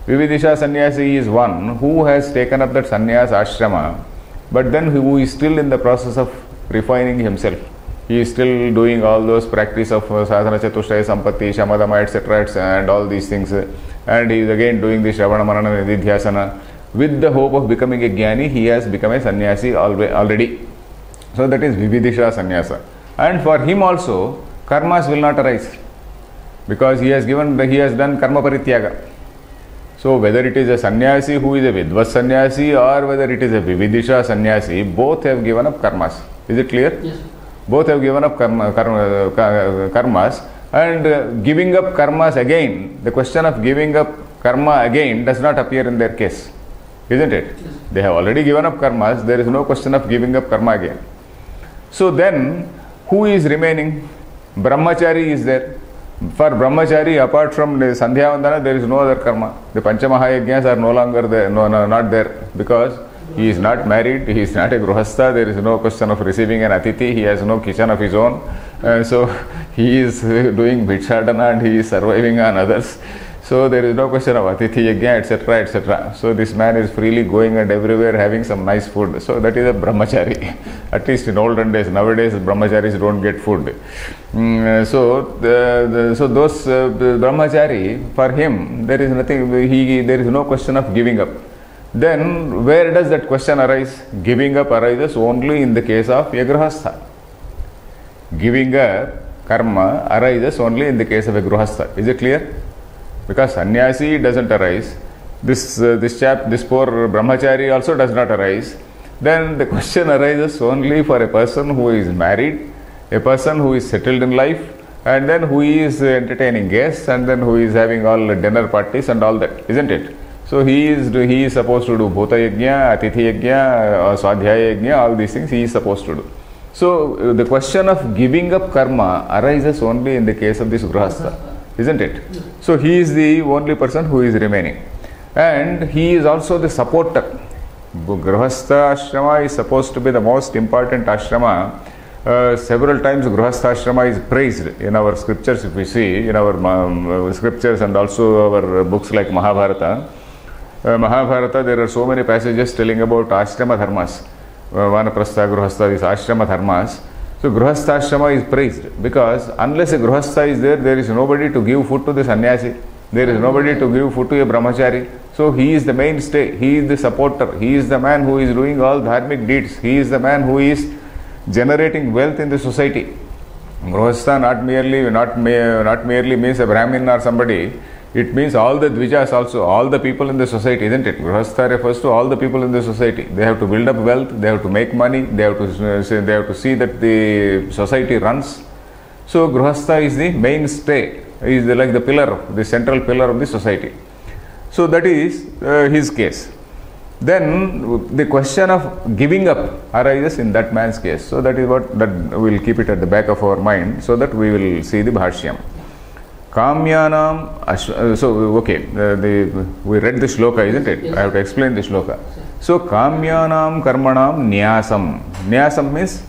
Vividisha sannyasi is one who has taken up that sannyas ashrama, but then who is still in the process of refining himself. He is still doing all those practice of sadhana chatushtaya sampatti, shamadama, etc., and all these things. And he is again doing the shravana manana nididhyasana. With the hope of becoming a jnani, he has become a sannyasi already. So that is Vividisha sannyasa. And for him also, karmas will not arise, because he has done karma parityaga. So whether it is a sannyasi who is a Vidvat sannyasi or whether it is a Vividisha sannyasi, both have given up karmas. Is it clear?
Yes.
Both have given up karmas, and giving up karmas again, the question of giving up karma again does not appear in their case. Isn't it?
Yes.
They have already given up karmas, there is no question of giving up karma again. So then, who is remaining? Brahmachari is there. For Brahmachari, apart from the Sandhya Vandana, there is no other karma. The Panchamahayajnas are no longer there, not there, because he is not married, he is not a Gruhastha, there is no question of receiving an Atithi, he has no kitchen of his own. So he is doing Bhikshadana and he is surviving on others. So there is no question of Atithi Yajna, etc., etc. So this man is freely going and everywhere having some nice food. So that is a Brahmachari. At least in olden days. Nowadays Brahmacharis don't get food. So those Brahmachari, for him, there is nothing, there is no question of giving up. Then where does that question arise? Giving up arises only in the case of a Grihastha. Giving up karma arises only in the case of a Grihastha. Is it clear? Because sannyasi doesn't arise. This poor brahmachari also does not arise. then the question arises only for a person who is married, a person who is settled in life, and then who is entertaining guests, and then who is having all the dinner parties and all that, isn't it? So he is supposed to do bhuta yajna, atithi yajna, swadhyaya yajna, all these things he is supposed to do. So the question of giving up karma arises only in the case of this grihastha, isn't it? So he is the only person who is remaining, and he is also the supporter. Grihastha ashrama is supposed to be the most important ashrama. Several times Grihastha ashrama is praised in our scriptures, if we see in our scriptures and also our books like Mahabharata. Mahabharata, there are so many passages telling about ashrama dharmas. Vanaprastha, Grihastha, these ashrama dharmas. So Grihastha ashrama is praised because unless a Grihastha is there, there is nobody to give food to the sannyasi. There is nobody to give food to a brahmachari. So he is the mainstay, he is the supporter, he is the man who is doing all dharmic deeds, he is the man who is generating wealth in the society. Grihastha not merely means a Brahmin or somebody, it means all the dvijas also, all the people in the society, isn't it? Grihastha refers to all the people in the society. They have to build up wealth, they have to make money, they have to see that the society runs. So Grihastha is the mainstay, is like the pillar, the central pillar of the society. So that is his case. Then the question of giving up arises in that man's case. So that is what, that we will keep it at the back of our mind so that we will see the bhashyam. Kamyanam, so okay, we read the shloka, isn't it?
Yes.
I have to explain the shloka. So Kamyanam karmanam nyasam. Nyasam means,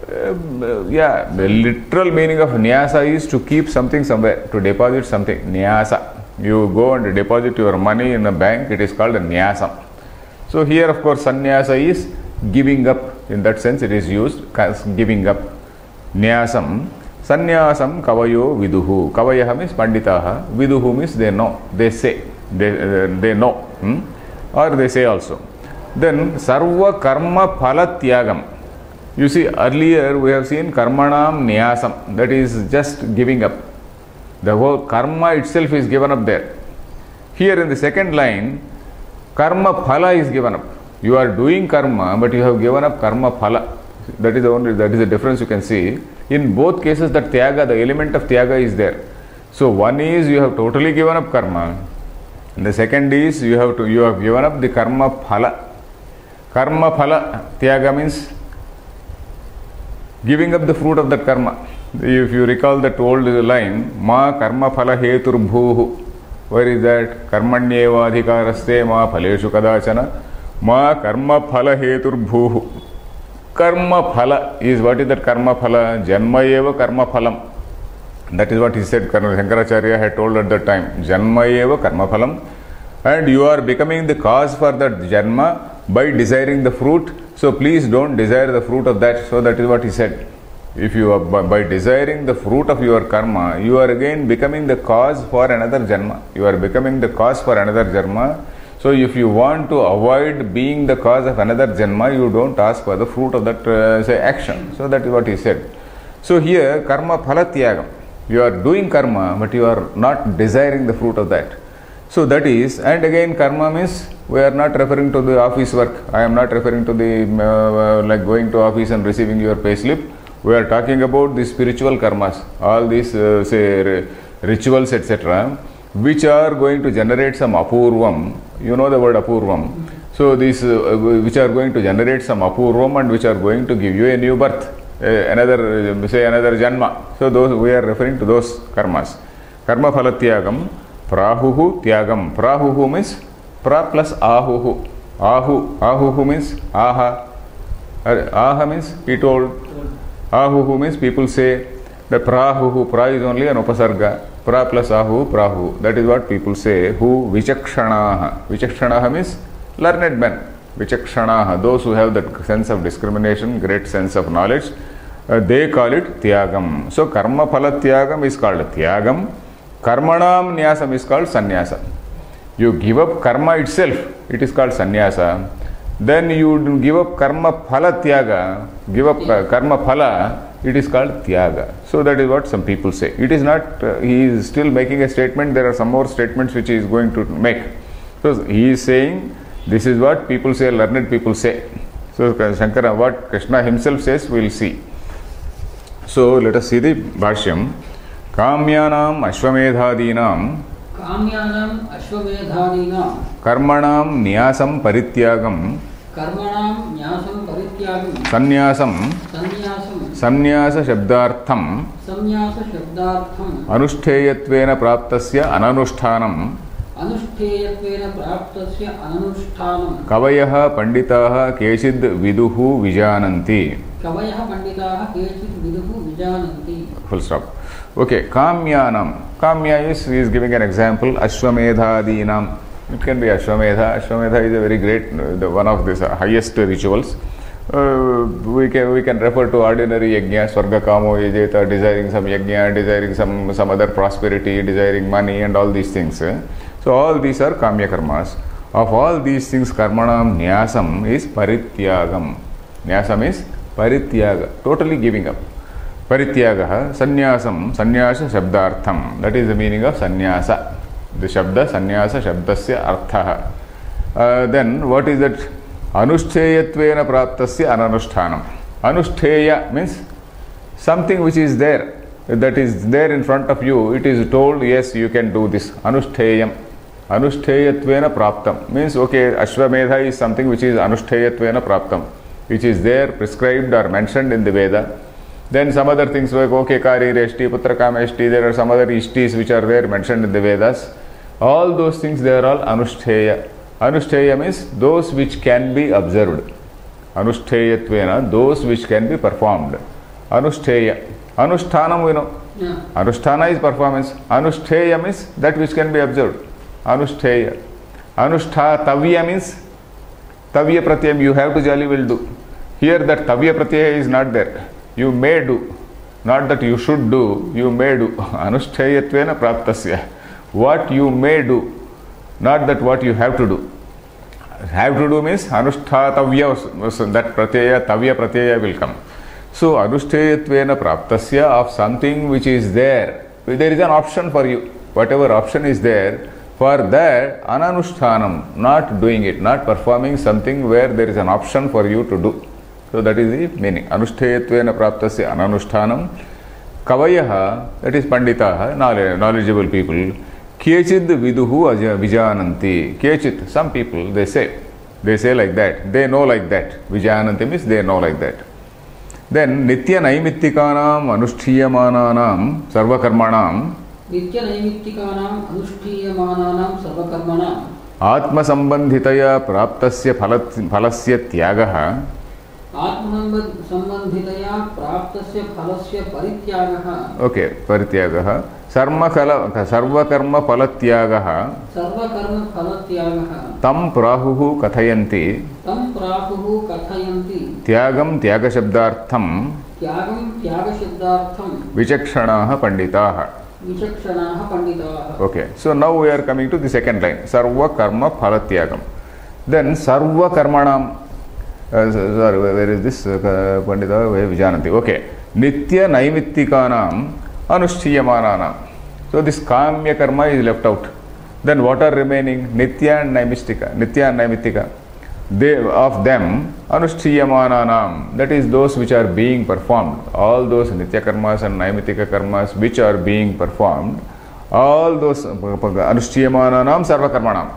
the literal meaning of nyasa is to keep something somewhere, to deposit something. Nyasa. You go and deposit your money in a bank, it is called a nyasam. So here of course sannyasa is giving up, in that sense it is used as giving up. Nyasam, sannyasam kavayo viduhu. Kavayaha means panditaha, viduhu means they know, they say, they know, or they say also. Then sarva karma phala tyagam. You see, earlier we have seen karmanam nyasam, that is just giving up. The whole karma itself is given up there. Here in the second line, karma phala is given up. You are doing karma, but you have given up karma phala. That is the difference you can see. In both cases, that tyaga, the element of tyaga is there. So one is you have totally given up karma, and the second is you have given up the karma phala. Karma phala, tyaga means giving up the fruit of that karma. If you recall that old line, ma karma phala hetur bhuhu. Where is that? Karmanyeva adhikaraste ma phaleshu kadachana. Ma karma phala hetur bhuhu. Karma phala is, what is that karma phala? Janma eva karma phalam. That is what he said, Shankaracharya had told at that time. Janma eva karma phalam. And you are becoming the cause for that janma by desiring the fruit. So please don't desire the fruit of that. So that is what he said. If you are by desiring the fruit of your karma, you are again becoming the cause for another janma. You are becoming the cause for another janma. So if you want to avoid being the cause of another janma, you don't ask for the fruit of that action. So that is what he said. So here karma phala tyagam. You are doing karma, but you are not desiring the fruit of that. So that is, and again karma means, we are not referring to the office work. I am not referring to the like going to office and receiving your pay slip. We are talking about the spiritual karmas, all these rituals, etc., which are going to generate some apurvam. You know the word apurvam. So these which are going to generate some apurvam and which are going to give you a new birth, another janma. So those, we are referring to those karmas. Karma phala tyagam, prahuhu tyagam. Prahuhu means pra plus ahuhu. Ahuhu means aha. Aha means he told. Ahuhu means people say. The prahuhu, pra is only an upasarga. Pra plus ahu, prahu. That is what people say. Who vichakshanaha. Vichakshanaha means learned men. Vichakshanaha, those who have that sense of discrimination, great sense of knowledge, they call it tyagam. So karma phala tyagam is called tyagam. Karmanam nyasam is called sannyasa. You give up karma itself, it is called sannyasa. Then you give up karma phala tyaga, give up karma phala, it is called tyaga. So that is what some people say. It is not, he is still making a statement, there are some more statements which he is going to make. So he is saying, this is what people say, learned people say. So Shankara, what Krishna himself says, we will see. So let us see the Bhashyam. Kamyanam Ashwamedhadinam
Kamyanam Ashwamedhadinam
Karmanam Nyasam Parityagam
Karmanam Nyasam Parityagam
Sannyasam
Sannyasam
Sannyasa Shabdartham
Sannyasa Shabdartham
Anushteyatvena Praptasya Ananushtanam
Anushteyatvena Praptasya Ananushtanam
Kavayaha Panditaha Kechid Viduhu Vijananti.
Kavayaha Panditaha Kechid Viduhu Vijananti.
Full stop. Okay, Kamyanam. Kamya is giving an example. Ashwamedhadinam. It can be Ashwamedha. Ashwamedha is a very great, one of the highest rituals. We can refer to ordinary yajna, Swarga Kamo Yajeta, desiring some yajna, desiring some other prosperity, desiring money and all these things. So all these are Kamya karmas. Of all these things, Karmanam Nyasam is Parityagam. Nyasam is Parityaga, totally giving up. Parityagaha, Sannyasam, Sannyasa Shabdartham. That is the meaning of Sannyasa. The Shabda, Sannyasa Shabdasya Arthaha. Then what is that? Anushtheyatvena Praptasya Ananushtanam. Anushtheya means something which is there, that is there in front of you. It is told, yes, you can do this. Anustheyam. Anushtheyatvena Praptam means, okay, Ashwamedha is something which is Anushtheyatvena Praptam, which is there prescribed or mentioned in the Veda. Then some other things like, okay, Kari Reshti, Putrakam Eshti, there are some other Ishtis which are there mentioned in the Vedas. All those things, they are all Anushtheya. Anushtheya means those which can be observed. Anushtheyatvena, those which can be performed. Anushtheya. Anushtanam, we know.
Yeah.
Anusthana is performance. Anushtheya means that which can be observed. Anushtheya. Anushtatavya means Tavya Pratyam, you have to jolly will do. Here that Tavya Pratyaya is not there. You may do, not that you should do, you may do. Anushtheyatvena Praptasya. What you may do, not that what you have to do. Have to do means Anushtatavya, that Pratyaya, Tavya Pratyaya will come. So Anushtheyatvena Praptasya, of something which is there. There is an option for you. Whatever option is there, for that Ananushtanam, not doing it, not performing something where there is an option for you to do. So that is the meaning. Anushtheyatvena Praptasya Ananushtanam. Kavayaha, that is Panditaha, knowledgeable people. Kechid Viduhu Vijananti. Kechit, some people, they say like that. They know like that. Vijananti means they know like that. Then Nitya Naimittikanam Anushthyamananam Sarvakarmanam
Nitya Naimittikanam Anushthyamananam Sarvakarmanam
Atma Sambandhitaya Praptasya Phalasya Tyagaha.
Atma Sambandhitaya Praptasya Phalasya Parityagaha.
Okay, Parityagaha. Sarvakarma Phalatyagaha.
Sarvakarma Phalatyagaha.
Tam Prahuhu Kathayanti.
Tam Prahuhu Kathayanti.
Tyagam Tyagashabdartham.
Tyagam Tyagashabdartham.
Vichakshanaha Panditaha.
Vichakshanaha Panditaha.
Okay, so now we are coming to the second line. Sarvakarma Phalatyagam. Then Sarvakarmanam. Sorry, where is this? Pandita Vijananti. Okay. Nitya Naimittikanam Anushthyamananam. So this Kamya Karma is left out. Then what are remaining? Nitya and Naimittika. Nitya and Naimittika. They, of them, Anushthyamananam, that is those which are being performed. All those Nitya Karmas and Naimittika Karmas which are being performed, all those Anushthyamananam Sarva Karmanam.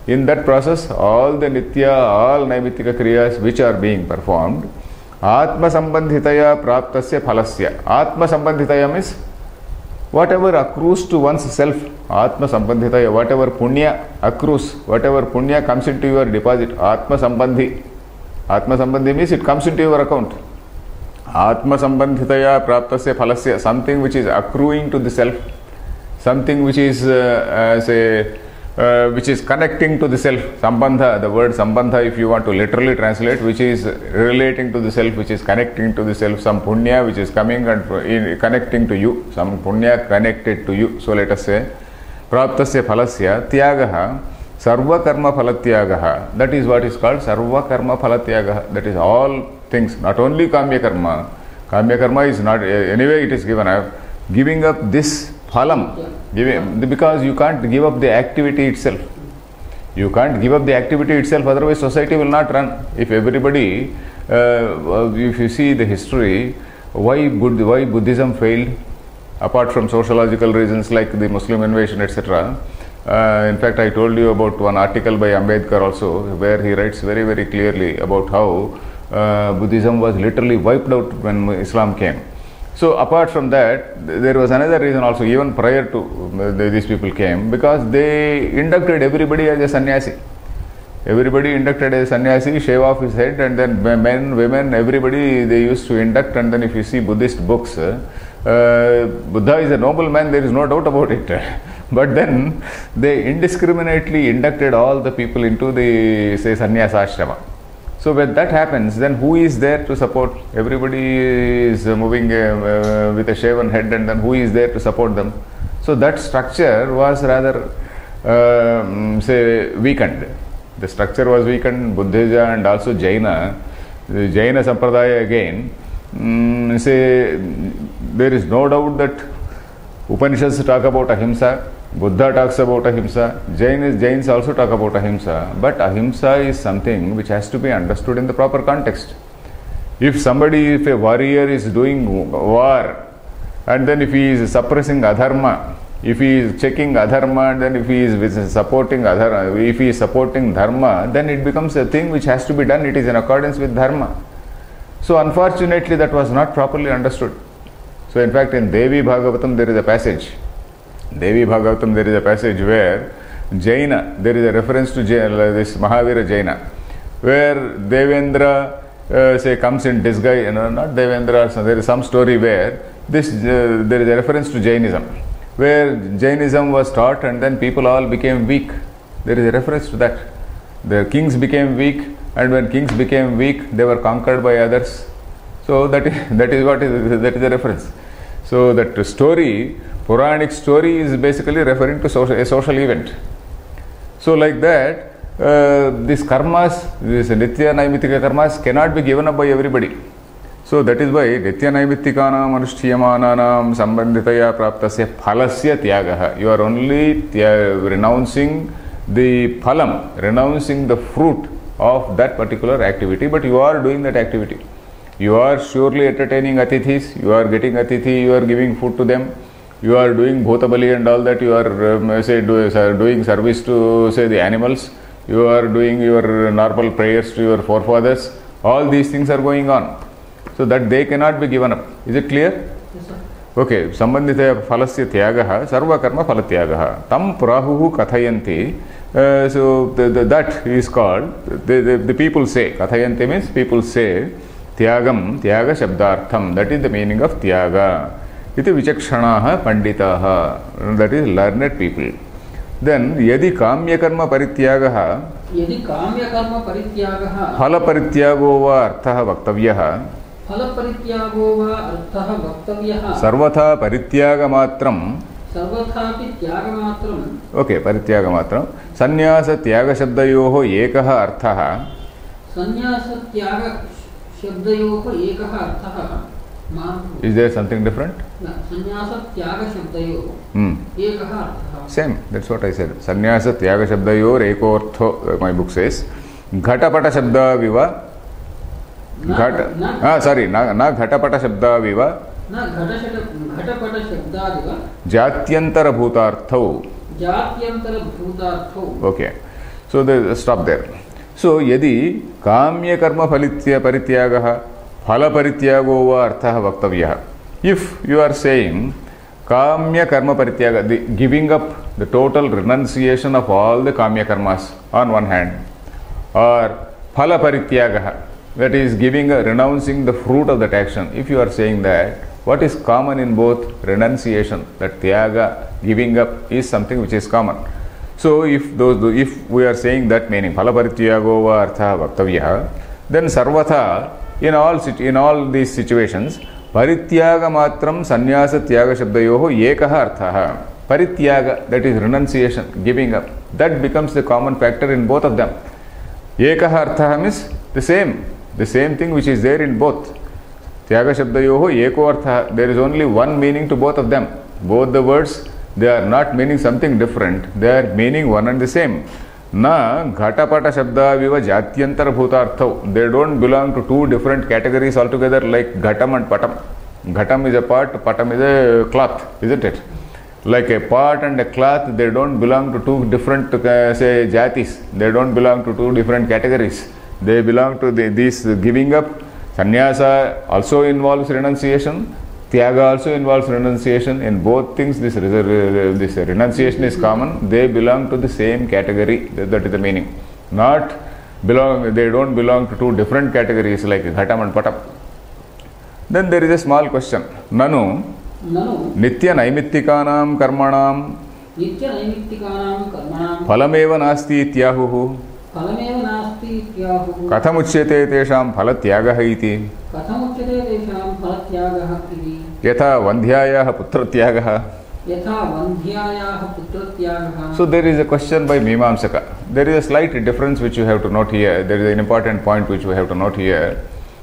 In that process, all the Nitya, all Naimittika Kriyas which are being performed, Atma Sambandhitaya Praptasya Phalasya. Atma Sambandhitaya means whatever accrues to one's self. Atma Sambandhitaya, whatever punya accrues, whatever punya comes into your deposit. Atma Sambandhi. Atma Sambandhi means it comes into your account. Atma Sambandhitaya Praptasya Phalasya, something which is accruing to the self, something which is which is connecting to the self. Sambandha, the word Sambandha, if you want to literally translate, which is relating to the self, which is connecting to the self, some punya which is coming and connecting to you, some punya connected to you. So let us say, Praptasya Phalasya Tyagaha Sarva Karma Phalatyagaha. That is what is called Sarva Karma Phalatyagaha. That is all things, not only Kamya Karma. Kamya Karma is not, anyway it is given up. Giving up this phalam, because you can't give up the activity itself. You can't give up the activity itself, otherwise society will not run. If everybody, if you see the history, why Buddhism failed, apart from sociological reasons like the Muslim invasion, etc. In fact, I told you about one article by Ambedkar also, where he writes very, very clearly about how Buddhism was literally wiped out when Islam came. So apart from that, there was another reason also, even prior to these people came, because they inducted everybody as a sannyasi. Everybody inducted as a sannyasi, shave off his head, and then men, women, everybody they used to induct. And then if you see Buddhist books, Buddha is a noble man, there is no doubt about it. But then they indiscriminately inducted all the people into the, say, sannyasa ashrama. So when that happens, then who is there to support? Everybody is moving with a shaven head, and then who is there to support them? So that structure was rather, say, weakened. The structure was weakened. Buddhism and also Jaina, the Jaina Sampradaya again, say, there is no doubt that Upanishads talk about ahimsa, Buddha talks about ahimsa, Jains also talk about ahimsa, but ahimsa is something which has to be understood in the proper context. If a warrior is doing war, and then if he is suppressing adharma, if he is checking adharma, then if he is supporting adharma, if he is supporting dharma, then it becomes a thing which has to be done. It is in accordance with dharma. So unfortunately that was not properly understood. So in fact in Devi Bhagavatam there is a passage. Devi Bhagavatam there is a passage where Jaina, there is a reference to this Mahavira Jaina, where Devendra say comes in disguise, not Devendra, so there is some story where there is a reference to Jainism, where Jainism was taught and then people all became weak. There is a reference to that. The kings became weak, and when kings became weak, they were conquered by others. So that is the reference. So that story, Puranic story, is basically referring to a social event. So like that, these karmas, these nitya naimittika karmas cannot be given up by everybody. So that is why nitya naimittikanam anushtiyamananam sambandhitaya praptasya phalasya tyagaha. You are only renouncing the phalam, renouncing the fruit of that particular activity, but you are doing that activity. You are surely entertaining atithis, you are getting atithi, you are giving food to them, you are doing bhotabali and all that, you are doing service to, say, the animals, you are doing your normal prayers to your forefathers. All these things are going on. So that they cannot be given up. Is it clear?
Yes, sir.
Okay. Sambandhitaya phalasya tyagaha sarva karma phalatyagaha tam prahuhu kathayanti. So that is called, the people say, kathayanti means people say, tyagam, tyaga shabdartham, that is the meaning of tyaga. Iti vichakshanaha panditaha, that is learned people. Then yadi kamya karma parityagaha,
यदि काम्य कर्म परित्यागः
phala parityago va arthaha vaktavyaha,
फल परित्यागो वा अर्थः वक्तव्यः
sarvatha parityaga
सर्वथापि त्यागमात्रम्.
Okay, parityaga matram. Sannyasa tyaga shabdayoho ekaha arthaha.
संन्यास त्याग शब्दयोः एकः अर्थः.
Is there something different?
संन्यास त्याग शब्दयोः एकः अर्थः.
Same, that's what I said. Sannyasa tyaga shabdayor ekortho, my book says. Ghatapata shabda viva. Sorry, na ghatapata shabda viva.
Na ghatapata shabda viva.
Jatyantara bhutarthau.
Jatyantara bhutarthau.
Okay. So stop there. So yadi kamya karma parityagaha phala parityago va arthaha vaktavyaha. If you are saying kamya karma parityaga, the giving up, the total renunciation of all the kamya karmas on one hand, or phala parityagaha, that is renouncing the fruit of that action. If you are saying that, what is common in both? Renunciation, that tyaga, giving up, is something which is common. So if we are saying that meaning, phala parityago va arthaha vaktavyaha, then sarvatha, in all these situations, parityaga matram sannyasa tyaga shabdayoho ekaha arthaha. Parityaga, that is renunciation, giving up, that becomes the common factor in both of them. Ekaha arthaha means the same thing which is there in both. Tyaga shabdayoho eko arthaha, there is only one meaning to both of them. Both the words, they are not meaning something different, they are meaning one and the same. Na ghatapata shabda viva jatyantara bhutarthau. They don't belong to two different categories altogether, like ghatam and patam. Ghatam is a pot, patam is a cloth, isn't it? Like a pot and a cloth, they don't belong to two different, say, jatis. They don't belong to two different categories. They belong to these giving up. Sannyasa also involves renunciation. Tyaga also involves renunciation. In both things, this renunciation is common. They belong to the same category. That is the meaning. They don't belong to two different categories like ghatam and patam. Then there is a small question. Nanu Nitya Naimittikanam Karmanam Phalameva Nasti Ityahuhu Kathamuchyate Tesham Phalatyagaha iti Yatha Vandhyayaha Putrathyagaha. So there is a question by Mimamsaka. There is a slight difference which you have to note here. There is an important point which we have to note here.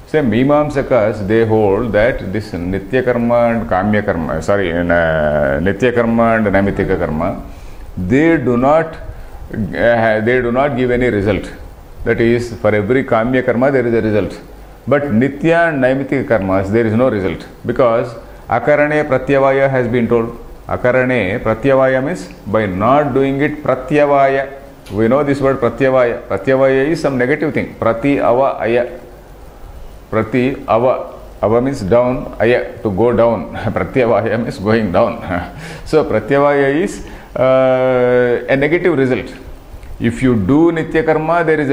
Say Mimamsakas, they hold that this Nitya Karma and Kamya Karma, Nitya Karma and Naimittika Karma, they do not give any result. That is, for every Kamya Karma there is a result. But Nitya and Naimittika Karmas, there is no result. Because Akarane Pratyavaya has been told. Akarane Pratyavaya means by not doing it Pratyavaya. We know this word Pratyavaya. Pratyavaya is some negative thing. Prati Ava Aya. Prati Ava. Ava means down. Aya, to go down. Pratyavaya means going down. So Pratyavaya is a negative result. If you do Nitya Karma, there is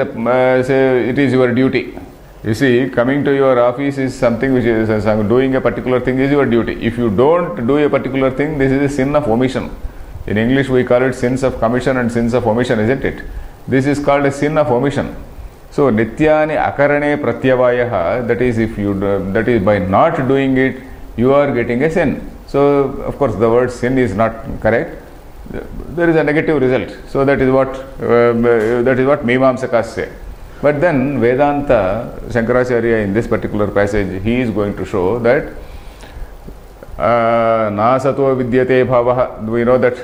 say it is your duty. You see, coming to your office is something which is, doing a particular thing is your duty. If you don't do a particular thing, this is a sin of omission. In English we call it sins of commission and sins of omission, isn't it? This is called a sin of omission. So Nityani Akarane Pratyavayaha, that is, if you that is by not doing it, you are getting a sin. So of course the word sin is not correct. There is a negative result. So that is what Mimamsakas say. But then Vedanta, Shankaracharya in this particular passage, he is going to show that Na sato vidyate bhavaha. We know that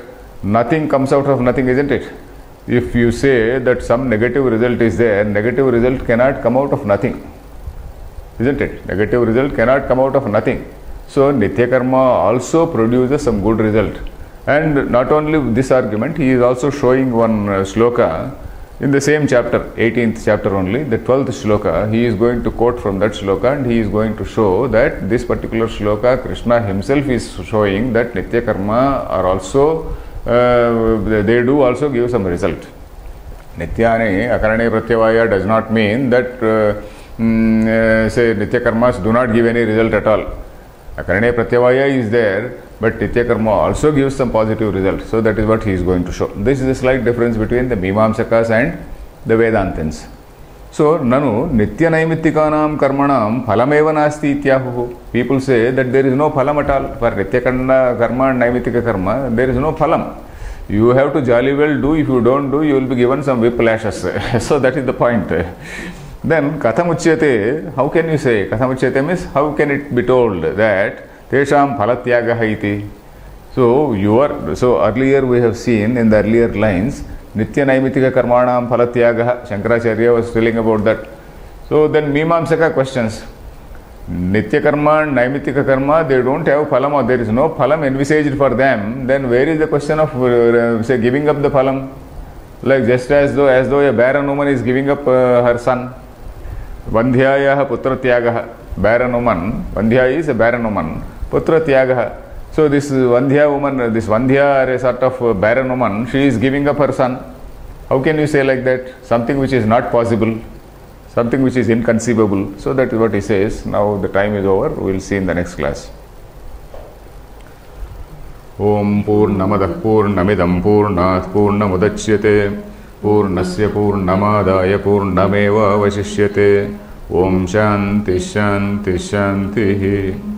nothing comes out of nothing, isn't it? If you say that some negative result is there, negative result cannot come out of nothing, isn't it? Negative result cannot come out of nothing. So Nitya Karma also produces some good result. And not only this argument, he is also showing one shloka in the same chapter, 18th chapter only, the 12th shloka. He is going to quote from that shloka and he is going to show that this particular shloka, Krishna himself is showing that Nitya Karma are also, they do also give some result. Nityane Akarane Pratyavaya does not mean that say Nitya Karmas do not give any result at all. Akarane Pratyavaya is there, but Nitya Karma also gives some positive result. So that is what he is going to show. This is a slight difference between the Mimamsakas and the Vedantins. So, Nanu Nitya Naimittikanam Karmanam Phalameva Nasti Ityahuhu. People say that there is no phalam at all. For Nitya Karma and Naimittika Karma, there is no phalam. You have to jolly well do. If you don't do, you will be given some whiplashes. So that is the point. Then Kathamuchyate, how can you say? Kathamuchyate means how can it be told that Tesham Phalatyagaha iti. So earlier we have seen in the earlier lines Nitya Naimittika Karmanam Phalatyagaha. Shankaracharya was telling about that. So then Mimamsaka questions. Nitya Karma and Naimittika Karma, they don't have phalam, or there is no phalam envisaged for them. Then where is the question of say giving up the phalam? Like just as though a barren woman is giving up her son. Vandhyayaha Putra Tyagaha. Barren woman, Vandhya is a barren woman. Putra Tyagaha. So this Vandhya woman, this Vandhya, a sort of barren woman, she is giving up her son. How can you say like that? Something which is not possible, something which is inconceivable. So that is what he says. Now the time is over. We will see in the next class. Om Purnamadah Purnamidam Purnat Purnamudachyate Purnasya Purnamadaya Purnameva Vasishyate. Om Shanti Shanti Shanti.